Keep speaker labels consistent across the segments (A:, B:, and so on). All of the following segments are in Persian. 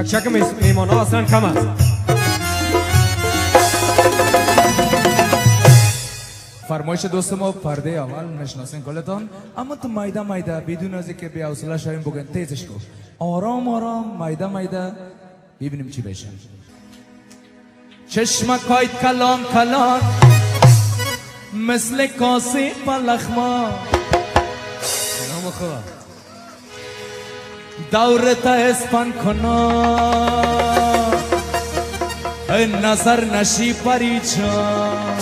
A: چک میمان ها اصلا کم است.
B: فرمایش دوست ما پرده اول نشناسین کلتان، اما تو مایده مایده بدون از اینکه بی حوصله شویم بگن تیزش کن، آرام آرام مایده مایده ببینیم چی بشه. چشمکایت کلان کلان مثل کاسه پلخما، نام خدا دورت اسپن کنا نظر نشی پریچان.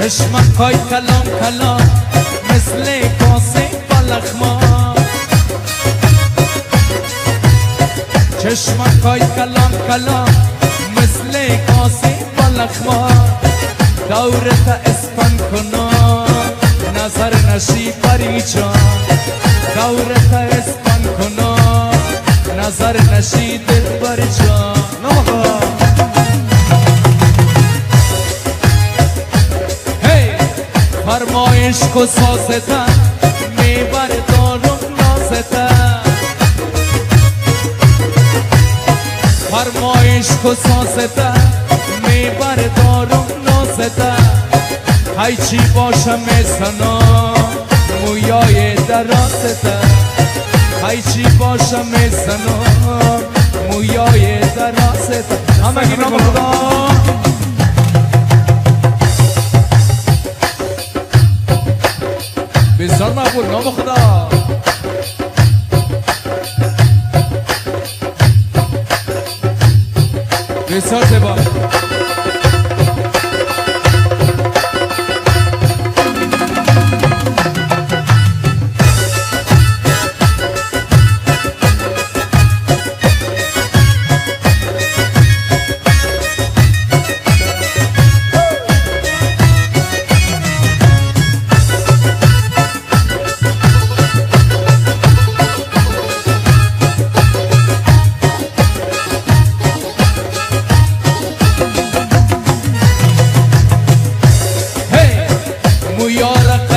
C: چشمکای کلان کلان مثل کاسه پلخما، چشمکای کلان کلان مثل کاسه پلخما، دورت اسپن کنا نظر نشی پریچان، دورت اسپن کنا نظر نشی دل پریچان. فرمایش کو سازتا میبر دارم نازتا، فرمایش کو سازتا میبر دارم نازتا، های چی باشم میسنا مویای دراستا، های چی باشم میسنا مویای دراستا. همه گی نام خدا بسیار مقبول، نام خدا بسیار زیبا.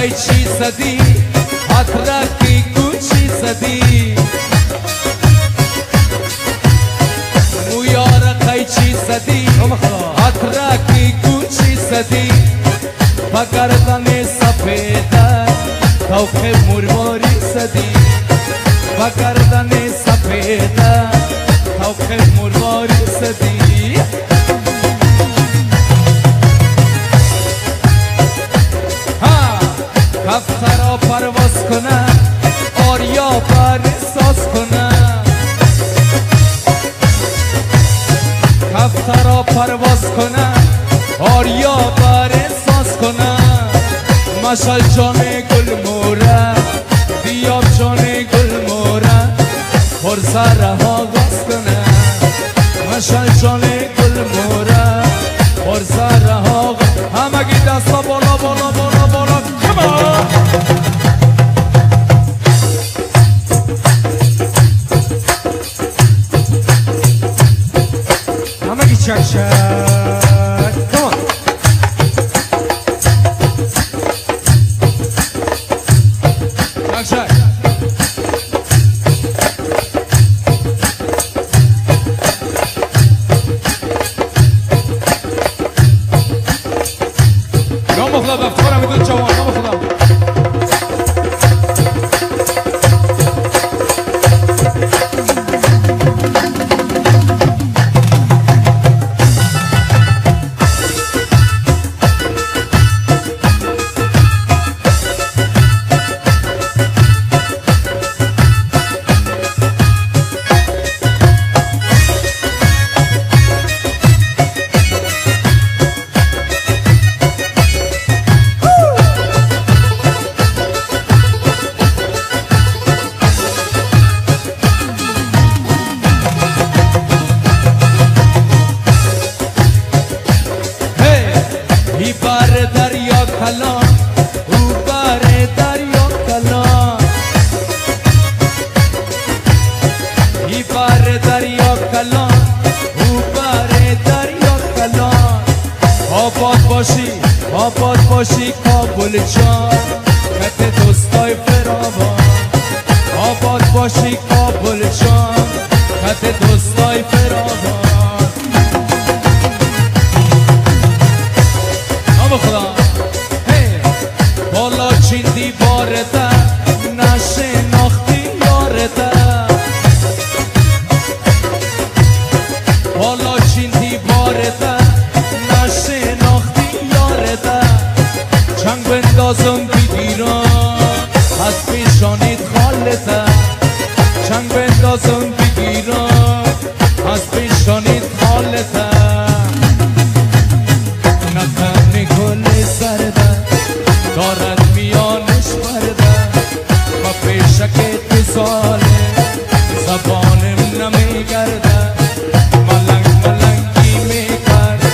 C: چی زدی اترکی کوچی زدی، مویار قیچی زدی اترکی کوچی زدی، با گردن سفیده توخ مرواری زدی، با گردن سفیده توخ مرواری زدی. کفترا پرواز کنه آریا پر ساز کنه، کفترا پرواز کنه آریا پر ساز کنه، مشال جان گل موره دیاب جان گل موره پرزه رها گاز کنه، مشال جان گل موره پرزه رها گاز. همگی دستا بالا بالا بالا بالا
A: همگی چک چک کمان.
C: چک چک نام خدا بفتخارم میدون جوان، نام خدا باشی کابل جان کت دوستای فراوان آباد باشی کابل جان کت دوستای فراوان نام خدا بالا چین دیوارته نشناختی یارته بالا چین دیوارته نشناختی یارته چنگ بندازم بگیرم از پیشانیت خالته چنگ بندازم بگیرم از پیشانیت خالته نکنی گل سرده دارد میانش برده و پیشک تیزاله زبانم نمیگرده ملنگ ملنگی میکرد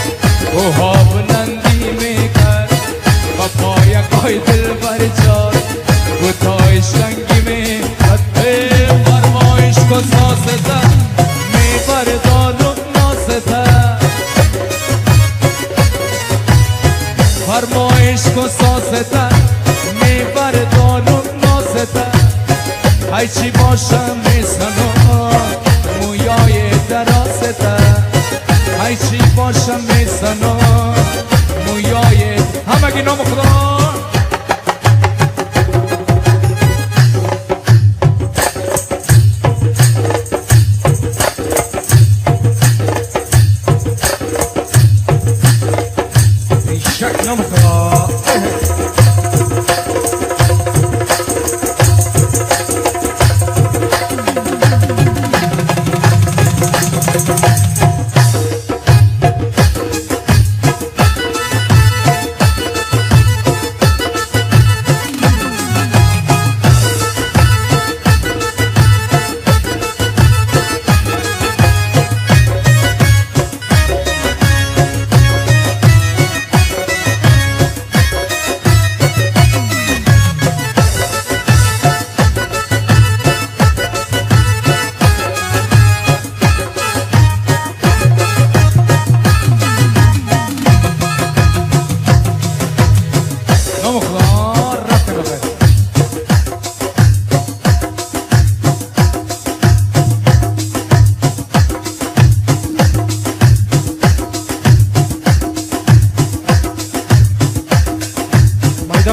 C: اوها بلندی میکرد و پایکای دل برجاد و تایش رنگی میکرد فرمایش کو سازده میبردارم نازده فرمایش کو سازده میبردارم نازده ای چی باشم میزنم مویای درازده ای چی باشم میزنم مویای همگی نام خدا
A: شک نام خدا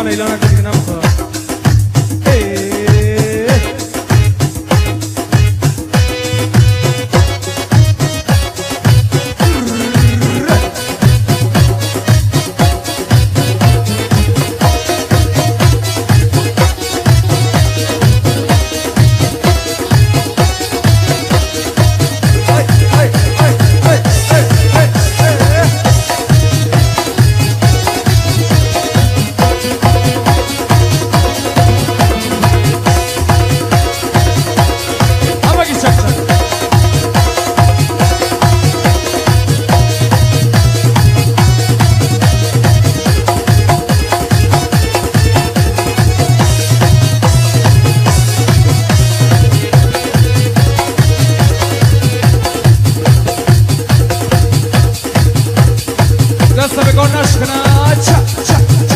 A: میدان اعلان کنید نام خدا دست بگار نشکنه چا چا